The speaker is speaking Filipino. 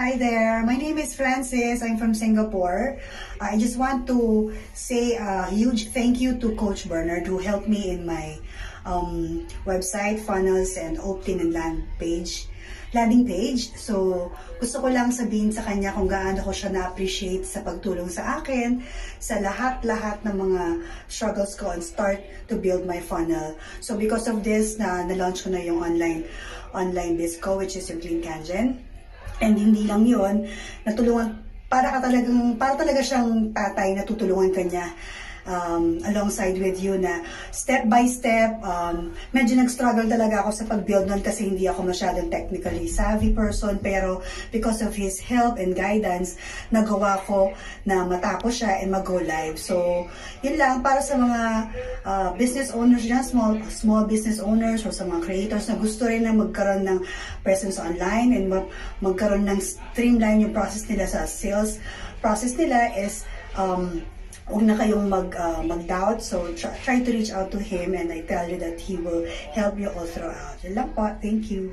Hi there, my name is Francis. I'm from Singapore. I just want to say a huge thank you to Coach Bernard who helped me in my website, funnels, and opt-in and landing page. So, gusto ko lang sabihin sa kanya kung gaano ko siya na-appreciate sa pagtulong sa akin, sa lahat-lahat ng mga struggles ko and start to build my funnel. So, because of this, na-launch ko na yung online biz ko, which is yung Clean Kangen. And hindi lang yun, natulungan, para talaga siyang tatay na tutulungan kanya alongside with you na step by step. Medyo nag-struggle talaga ako sa pag-build nun kasi hindi ako masyadong technically savvy person, pero because of his help and guidance, nagawa ko na matapos siya and mag-go live. So, yun lang para sa mga business owners dyan, small business owners or sa mga creators na gusto rin na magkaroon ng presence online and magkaroon ng streamline yung process nila sa sales. Process nila is huwag na kayong mag-doubt. So, try to reach out to him and I tell you that he will help you all throughout. Yun lang po. Thank you.